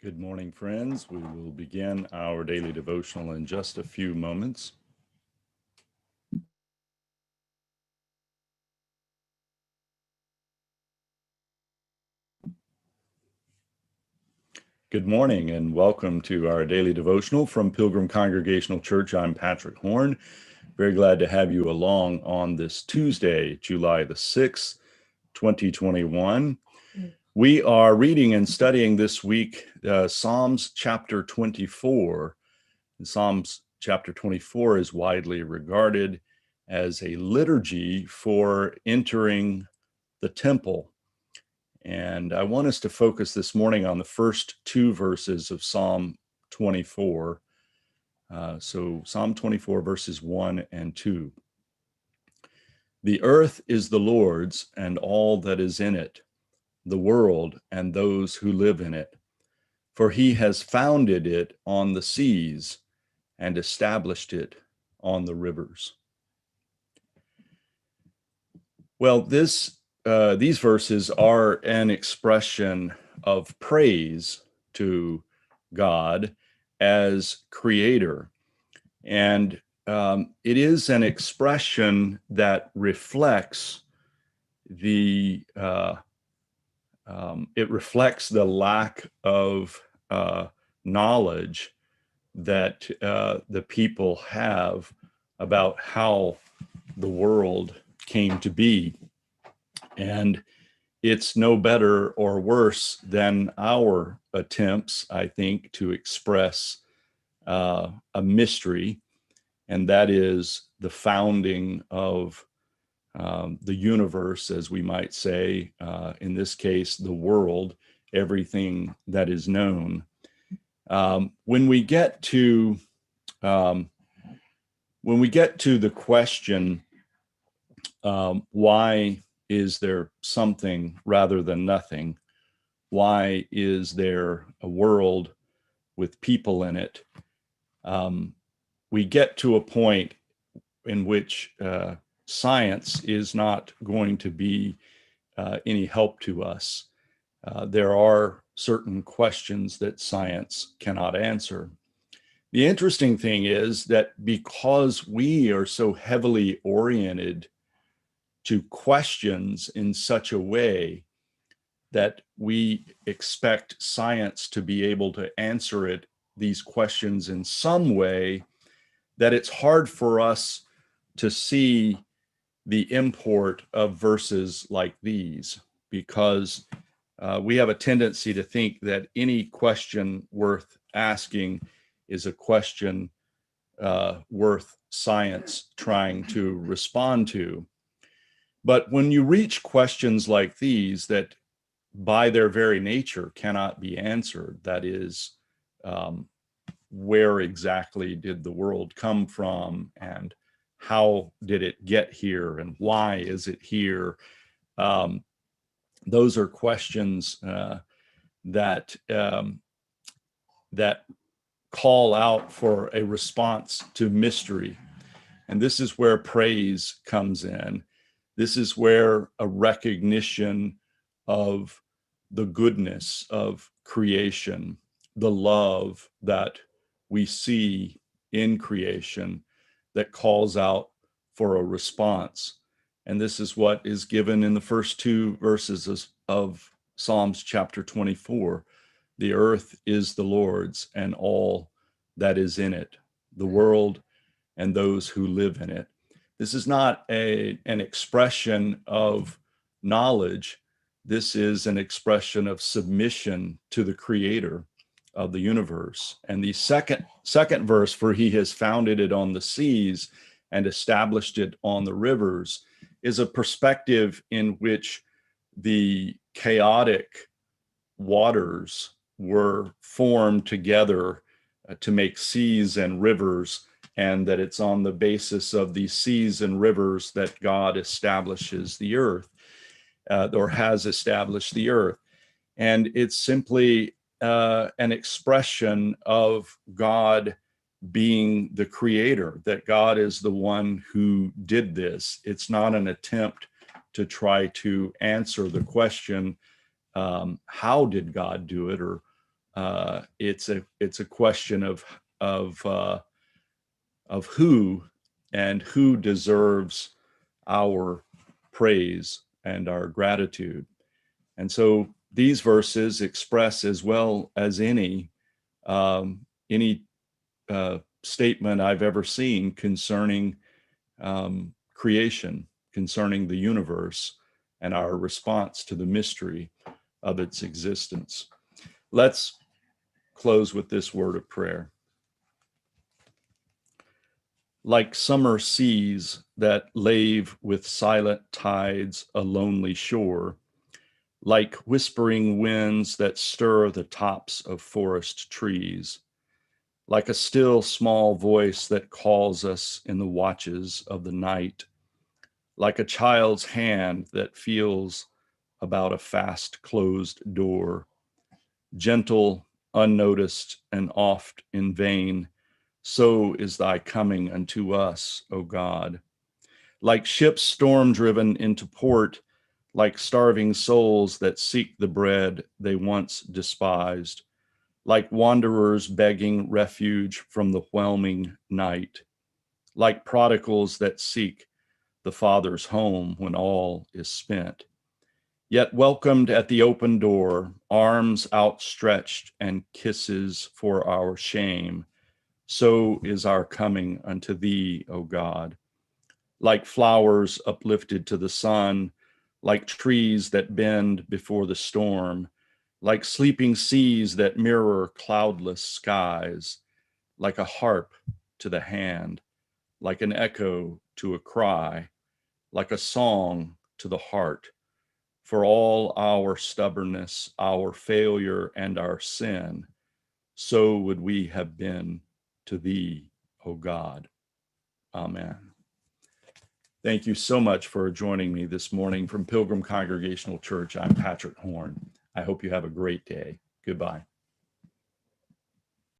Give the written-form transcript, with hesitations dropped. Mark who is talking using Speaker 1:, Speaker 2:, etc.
Speaker 1: Good morning, friends. We will begin our daily devotional in just a few moments. Good morning and welcome to our daily devotional from Pilgrim Congregational Church. I'm Patrick Horn. Very glad to have you along on this Tuesday, July the 6th, 2021. We are reading and studying this week Psalms chapter 24. Psalms chapter 24 is widely regarded as a liturgy for entering the temple. And I want us to focus this morning on the first two verses of Psalm 24. So Psalm 24, verses 1 and 2. The earth is the Lord's and all that is in it, the world and those who live in it. For he has founded it on the seas and established it on the rivers. Well, these verses are an expression of praise to God as creator. And it is an expression that reflects the lack of knowledge that the people have about how the world came to be. And it's no better or worse than our attempts, I think, to express a mystery, and that is the founding of the universe, as we might say, in this case, the world, everything that is known. When we get to the question, why is there something rather than nothing? Why is there a world with people in it? We get to a point in which science is not going to be any help to us. There are certain questions that science cannot answer. The interesting thing is that because we are so heavily oriented to questions in such a way that we expect science to be able to answer these questions in some way, that it's hard for us to see the import of verses like these, because we have a tendency to think that any question worth asking is a question worth science trying to respond to. But when you reach questions like these that by their very nature cannot be answered, that is, where exactly did the world come from, and how did it get here, and why is it here? Those are questions that call out for a response to mystery. And this is where praise comes in. This is where a recognition of the goodness of creation, the love that we see in creation, that calls out for a response. And this is what is given in the first two verses of Psalms chapter 24. The earth is the Lord's and all that is in it, the world and those who live in it. This is not an expression of knowledge. This is an expression of submission to the creator of the universe. And the second verse, for he has founded it on the seas and established it on the rivers, is a perspective in which the chaotic waters were formed together to make seas and rivers, and that it's on the basis of these seas and rivers that God establishes the earth, or has established the earth. And it's simply an expression of God being the creator, that God is the one who did this. It's not an attempt to try to answer the question, how did God do it, or It's a question of who and who deserves our praise and our gratitude. And so these verses express, as well as any statement I've ever seen concerning creation, concerning the universe, and our response to the mystery of its existence. Let's close with this word of prayer. Like summer seas that lave with silent tides a lonely shore, like whispering winds that stir the tops of forest trees, like a still small voice that calls us in the watches of the night, like a child's hand that feels about a fast closed door, gentle, unnoticed, and oft in vain, so is thy coming unto us, O God. Like ships storm driven into port, like starving souls that seek the bread they once despised, like wanderers begging refuge from the whelming night, like prodigals that seek the Father's home when all is spent. Yet welcomed at the open door, arms outstretched and kisses for our shame, so is our coming unto thee, O God. Like flowers uplifted to the sun, like trees that bend before the storm, like sleeping seas that mirror cloudless skies, like a harp to the hand, like an echo to a cry, like a song to the heart. For all our stubbornness, our failure, and our sin, so would we have been to thee, O God. Amen. Thank you so much for joining me this morning from Pilgrim Congregational Church. I'm Patrick Horn. I hope you have a great day. Goodbye.